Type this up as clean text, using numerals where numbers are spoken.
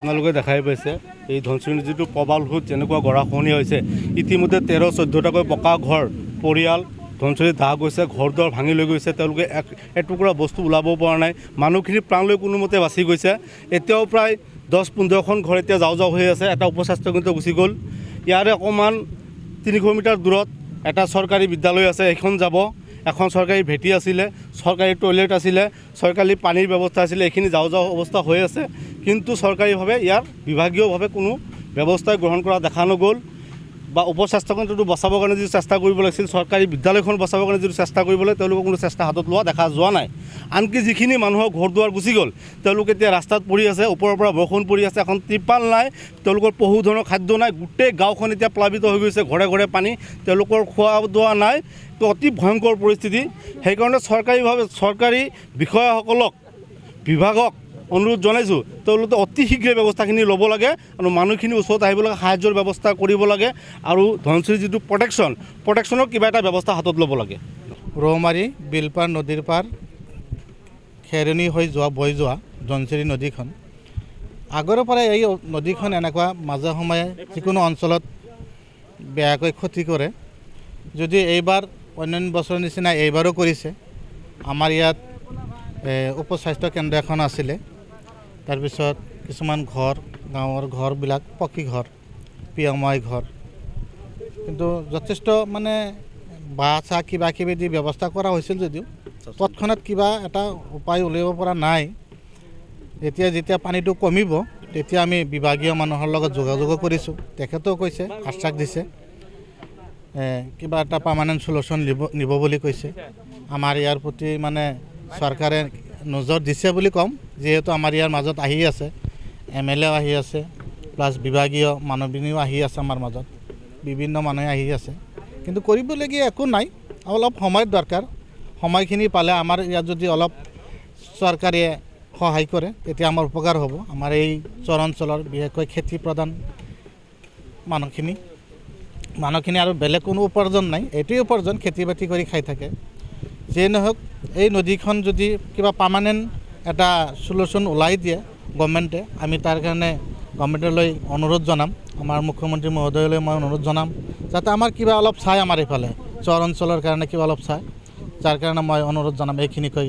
আপোনালোকে দেখাই পাইছে এই ধনশিৰি যিটো প্ৰবাল সোঁত যেনেকুৱা গৰাখহনীয়া হৈছে ইতিমধ্যে 13-14টাকৈ পকা ঘৰ পৰিয়াল ধনশিৰিত দাহ গৈছে, ঘৰ দুৱাৰ ভাঙি লৈ গৈছে। তেওঁলোকে এটুকুৰা বস্তু ওলাব পৰা নাই। মানুহখিনি প্ৰাণলৈ কোনোমতে বাচি গৈছে। এতিয়াও প্ৰায় 10-15খন ঘৰ এতিয়া যাওঁ হৈ আছে। এটা উপস্বাস্থ্যকেন্দ্ৰ গুচি গ'ল। ইয়াৰে অকণমান 300 মিটাৰ দূৰত এটা চৰকাৰী বিদ্যালয় আছে, এখন যাব। এখন চৰকাৰী ভেটি আছিলে, চৰকাৰী টয়লেট আছিলে, চৰকাৰী পানীৰ ব্যৱস্থা আছিলে। এইখিনি যাওঁ অৱস্থা হৈ আছে, কিন্তু চৰকাৰীভাৱে ইয়াৰ বিভাগীয়ভাৱে কোনো ব্যৱস্থাই গ্ৰহণ কৰা দেখা নগ'ল। বা উপস্বাস্থ্যকেন্দ্ৰটো বচাবৰ কাৰণে যিটো চেষ্টা কৰিব লাগিছিল, চৰকাৰী বিদ্যালয়খন বচাবৰ কাৰণে যিটো চেষ্টা কৰিব লাগে, তেওঁলোকে কোনো চেষ্টা হাতত লোৱা দেখা যোৱা নাই। আনকি যিখিনি মানুহৰ ঘৰ দুৱাৰ গুচি গ'ল, তেওঁলোকে এতিয়া ৰাস্তাত পৰি আছে, ওপৰৰ পৰা বৰষুণ পৰি আছে, এখন ত্ৰিপাল নাই, তেওঁলোকৰ পশুধনৰ খাদ্য নাই। গোটেই গাঁওখন এতিয়া প্লাবিত হৈ গৈছে, ঘৰে ঘৰে পানী, তেওঁলোকৰ খোৱা বোৱা নাই। তো অতি ভয়ংকৰ পৰিস্থিতি। সেইকাৰণে চৰকাৰী বিষয়াসকলক, বিভাগক অনুৰোধ জনাইছোঁ, তেওঁলোকে অতি শীঘ্ৰে ব্যৱস্থাখিনি ল'ব লাগে আৰু মানুহখিনি ওচৰত আহিব লাগে, সাহায্যৰ ব্যৱস্থা কৰিব লাগে আৰু ধনশিৰি যিটো প্ৰটেকশ্যনৰ কিবা এটা ব্যৱস্থা হাতত ল'ব লাগে। ৰৌমাৰী বিলপাৰ নদীৰ পাৰ খেৰণি হৈ বৈ যোৱা ধনশিৰি নদীখন আগৰে পৰাই এই নদীখন এনেকুৱা মাজে সময়ে যিকোনো অঞ্চলত বেয়াকৈ ক্ষতি কৰে। যদি এইবাৰ অন্যান্য বছৰৰ নিচিনা এইবাৰো কৰিছে। আমাৰ ইয়াত উপস্বাস্থ্য কেন্দ্ৰ এখন আছিলে, তাৰপিছত কিছুমান ঘৰ, গাঁৱৰ ঘৰবিলাক পকী ঘৰ, পিয়াময় ঘৰ, কিন্তু যথেষ্ট মানে বাঁহ চাহ কিবা কিবি দি ব্যৱস্থা কৰা হৈছিল যদিও তৎক্ষণাত কিবা এটা উপায় উলিয়াব পৰা নাই। যেতিয়া পানীটো কমিব, তেতিয়া আমি বিভাগীয় মানুহৰ লগত যোগাযোগ কৰিছোঁ। তেখেতেও কৈছে, আশ্বাস দিছে, কিবা এটা পাৰ্মানেণ্ট চলিউশ্যন নিব বুলি কৈছে। আমাৰ ইয়াৰ প্ৰতি মানে চৰকাৰে নজৰ দিছে বুলি ক'ম, যিহেতু আমাৰ ইয়াৰ মাজত আহি আছে, MLA আহি আছে, প্লাছ বিভাগীয় মানুহখিনিও আহি আছে, আমাৰ মাজত বিভিন্ন মানুহে আহি আছে। কিন্তু কৰিবলগীয়া একো নাই, অলপ সময়ৰ দৰকাৰ। সময়খিনি পালে আমাৰ ইয়াত যদি অলপ চৰকাৰে সহায় কৰে, তেতিয়া আমাৰ উপকাৰ হ'ব। আমাৰ এই চৰ অঞ্চলৰ বিশেষকৈ খেতি প্ৰধান মানুহখিনি আৰু বেলেগ কোনো উপাৰ্জন নাই, এইটোৱে উপাৰ্জন, খেতি বাতি কৰি খাই থাকে। যিয়ে নহওক, এই নদীখন যদি কিবা পাৰ্মানেণ্ট এটা চলিউশ্যন ওলাই দিয়ে গভৰ্ণমেণ্টে, আমি তাৰ কাৰণে গভৰ্ণমেণ্টলৈ অনুৰোধ জনাম। আমাৰ মুখ্যমন্ত্ৰী মহোদয়লৈ মই অনুৰোধ জনাম, যাতে আমাৰ কিবা অলপ চাই, আমাৰ এইফালে চৰ অঞ্চলৰ কাৰণে কিবা অলপ চাই, যাৰ কাৰণে মই অনুৰোধ জনাম। এইখিনিকৈ